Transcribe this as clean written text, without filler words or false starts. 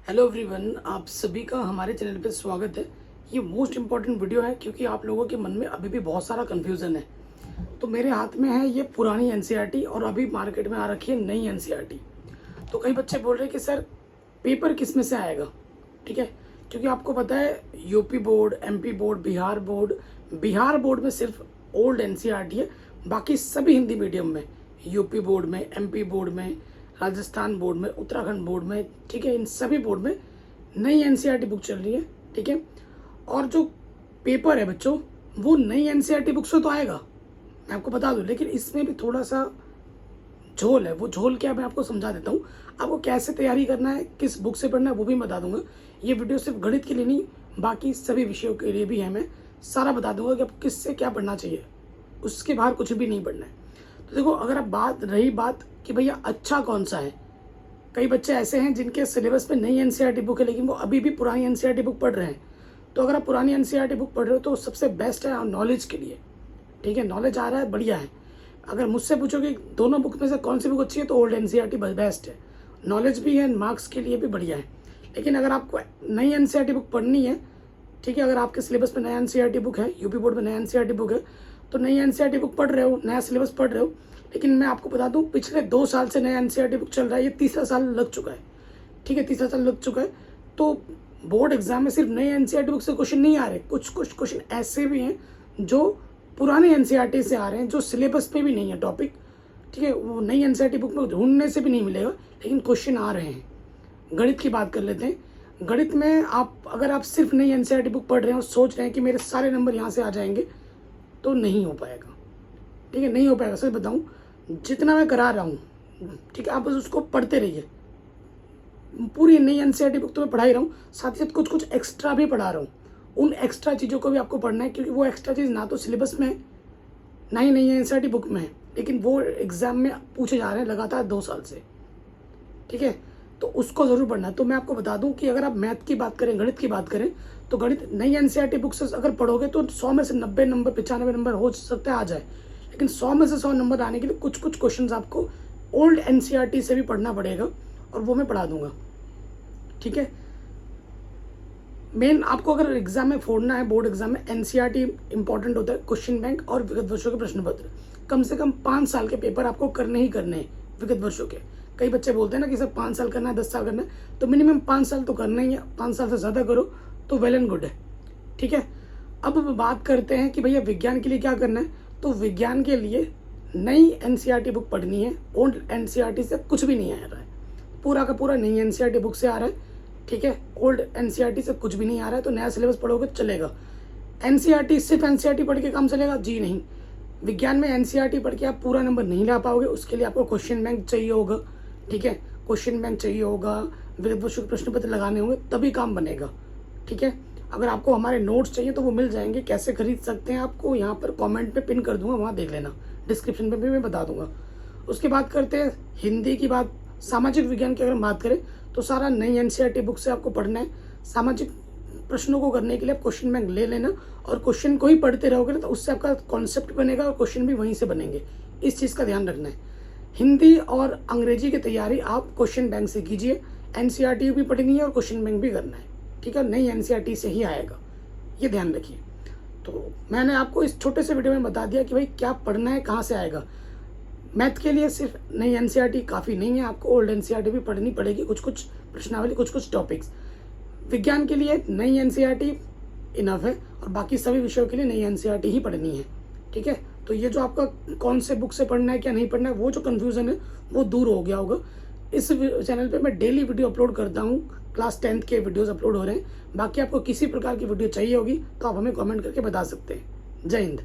Hello everyone, आप सभी का हमारे चैनल पे स्वागत है। ये मोस्ट इम्पॉर्टेंट वीडियो है क्योंकि आप लोगों के मन में अभी भी बहुत सारा कन्फ्यूज़न है। तो मेरे हाथ में है ये पुरानी एनसीईआरटी और अभी मार्केट में आ रखी है नई एनसीईआरटी। तो कई बच्चे बोल रहे हैं कि सर पेपर किस में से आएगा, ठीक है। क्योंकि आपको पता है UP board, MP board, Bihar board में सिर्फ ओल्ड एनसीईआरटी है। बाकी सभी हिंदी मीडियम में, यूपी बोर्ड में, एमपी बोर्ड में, राजस्थान बोर्ड में, उत्तराखंड बोर्ड में, ठीक है, इन सभी बोर्ड में नई एनसीईआरटी बुक चल रही है, ठीक है। और जो पेपर है बच्चों, वो नई एनसीईआरटी बुक से तो आएगा, मैं आपको बता दूं, लेकिन इसमें भी थोड़ा सा झोल है। वो झोल क्या, मैं आपको समझा देता हूँ। आपको कैसे तैयारी करना है, किस बुक से पढ़ना है, वो भी बता दूंगा। ये वीडियो सिर्फ गणित के लिए नहीं, बाकी सभी विषयों के लिए भी है। मैं सारा बता दूंगा कि आपको किससे क्या पढ़ना चाहिए, उसके बाहर कुछ भी नहीं पढ़ना है। तो देखो, अगर आप रही बात कि भैया अच्छा कौन सा है, कई बच्चे ऐसे हैं जिनके सिलेबस में नई एनसीईआरटी बुक है लेकिन वो अभी भी पुरानी एनसीईआरटी बुक पढ़ रहे हैं। तो अगर आप पुरानी एनसीईआरटी बुक पढ़ रहे हो तो सबसे बेस्ट है नॉलेज के लिए, ठीक है। नॉलेज आ रहा है, बढ़िया है। अगर मुझसे पूछोगे दोनों बुक में से कौन सी बुक अच्छी है, तो ओल्ड एनसीईआरटी बेस्ट है। नॉलेज भी है, मार्क्स के लिए भी बढ़िया है। लेकिन अगर आपको नई एनसीईआरटी बुक पढ़नी है, ठीक है, अगर आपके सिलेबस में नया एनसीईआरटी बुक है, यूपी बोर्ड में नया एनसीईआरटी बुक है, तो नई एनसीईआरटी बुक पढ़ रहे हो, नया सिलेबस पढ़ रहे हो। लेकिन मैं आपको बता दूं, पिछले 2 साल से नया एनसीईआरटी बुक चल रहा है, ये तीसरा साल लग चुका है, ठीक है, तीसरा साल लग चुका है। तो बोर्ड एग्जाम में सिर्फ नई एनसीईआरटी बुक से क्वेश्चन नहीं आ रहे, कुछ क्वेश्चन ऐसे भी हैं जो पुराने एनसीईआरटी से आ रहे हैं, जो सिलेबस में भी नहीं है टॉपिक, ठीक है। वो नई एनसीईआरटी बुक में ढूंढने से भी नहीं मिलेगा, लेकिन क्वेश्चन आ रहे हैं। गणित की बात कर लेते हैं। गणित में अगर आप सिर्फ नई एनसीईआरटी बुक पढ़ रहे हैं और सोच रहे हैं कि मेरे सारे नंबर यहाँ से आ जाएंगे, तो नहीं हो पाएगा, ठीक है, नहीं हो पाएगा। सच बताऊं, जितना मैं करा रहा हूँ, ठीक है, आप बस उसको पढ़ते रहिए। पूरी नई एनसीईआरटी बुक तो मैं पढ़ा ही रहा हूँ, साथ ही साथ कुछ कुछ एक्स्ट्रा भी पढ़ा रहा हूँ। उन एक्स्ट्रा चीज़ों को भी आपको पढ़ना है, क्योंकि वो एक्स्ट्रा चीज़ ना तो सिलेबस में है, ना ही नई एनसीईआरटी बुक में है, लेकिन वो एग्जाम में पूछे जा रहे हैं लगातार 2 साल से, ठीक है। तो उसको ज़रूर पढ़ना है। तो मैं आपको बता दूं कि अगर आप मैथ की बात करें, गणित की बात करें, तो गणित नई एनसीईआरटी बुक से अगर पढ़ोगे तो 100 में से 90 नंबर, 95 नंबर हो सकता है आ जाए। लेकिन 100 में से 100 नंबर आने के लिए कुछ कुछ क्वेश्चंस आपको ओल्ड एनसीईआरटी से भी पढ़ना पड़ेगा, और वो मैं पढ़ा दूंगा, ठीक है। मेन आपको अगर एग्जाम में फोड़ना है, बोर्ड एग्जाम में एनसीईआरटी इंपॉर्टेंट होता है, क्वेश्चन बैंक और विगत वर्षों के प्रश्न पत्र। कम से कम 5 साल के पेपर आपको करने ही करने हैं विगत वर्षों के। कई बच्चे बोलते हैं ना कि सर 5 साल करना है, 10 साल करना है, तो मिनिमम 5 साल तो करना ही है। 5 साल से ज़्यादा करो तो वेल एंड गुड है, ठीक है। अब बात करते हैं कि भैया विज्ञान के लिए क्या करना है। तो विज्ञान के लिए नई एनसीईआरटी बुक पढ़नी है, ओल्ड एनसीईआरटी से कुछ भी नहीं आ रहा है, पूरा का पूरा नई एनसीईआरटी बुक से आ रहा है, ठीक है। ओल्ड एनसीईआरटी से कुछ भी नहीं आ रहा है, तो नया सिलेबस पढ़ोगे तो चलेगा। एनसीईआरटी सिर्फ एनसीईआरटी पढ़ के काम चलेगा जी नहीं। विज्ञान में एनसीईआरटी पढ़ के आप पूरा नंबर नहीं ला पाओगे, उसके लिए आपको क्वेश्चन बैंक चाहिए होगा, ठीक है। क्वेश्चन बैंक चाहिए होगा, विगत वर्षों के प्रश्न पत्र लगाने होंगे, तभी काम बनेगा, ठीक है। अगर आपको हमारे नोट्स चाहिए तो वो मिल जाएंगे। कैसे खरीद सकते हैं आपको यहाँ पर कमेंट पे पिन कर दूंगा, वहाँ देख लेना, डिस्क्रिप्शन में भी मैं बता दूंगा। उसके बाद करते हैं हिंदी की बात। सामाजिक विज्ञान की अगर हम बात करें तो सारा नई एनसीईआरटी बुक से आपको पढ़ना है। सामाजिक प्रश्नों को करने के लिए आप क्वेश्चन बैंक ले लेना, और क्वेश्चन को ही पढ़ते रहोगे ना, तो उससे आपका कॉन्सेप्ट बनेगा और क्वेश्चन भी वहीं से बनेंगे। इस चीज़ का ध्यान रखना है। हिंदी और अंग्रेजी की तैयारी आप क्वेश्चन बैंक से कीजिए। एनसीईआरटी भी पढ़नी है और क्वेश्चन बैंक भी करना है, ठीक है। नई एनसीईआरटी से ही आएगा, ये ध्यान रखिए। तो मैंने आपको इस छोटे से वीडियो में बता दिया कि भाई क्या पढ़ना है, कहाँ से आएगा। मैथ के लिए सिर्फ नई एनसीईआरटी काफ़ी नहीं है, आपको ओल्ड एनसीईआरटी भी पढ़नी पड़ेगी, कुछ कुछ प्रश्नावली, कुछ कुछ टॉपिक्स। विज्ञान के लिए नई एनसीईआरटी इनफ है, और बाकी सभी विषयों के लिए नई एनसीईआरटी ही पढ़नी है, ठीक है। तो ये जो आपका कौन से बुक से पढ़ना है, क्या नहीं पढ़ना है, वो जो कन्फ्यूज़न है वो दूर हो गया होगा। इस चैनल पे मैं डेली वीडियो अपलोड करता हूँ, क्लास 10th के वीडियोस अपलोड हो रहे हैं। बाकी आपको किसी प्रकार की वीडियो चाहिए होगी तो आप हमें कमेंट करके बता सकते हैं। जय हिंद।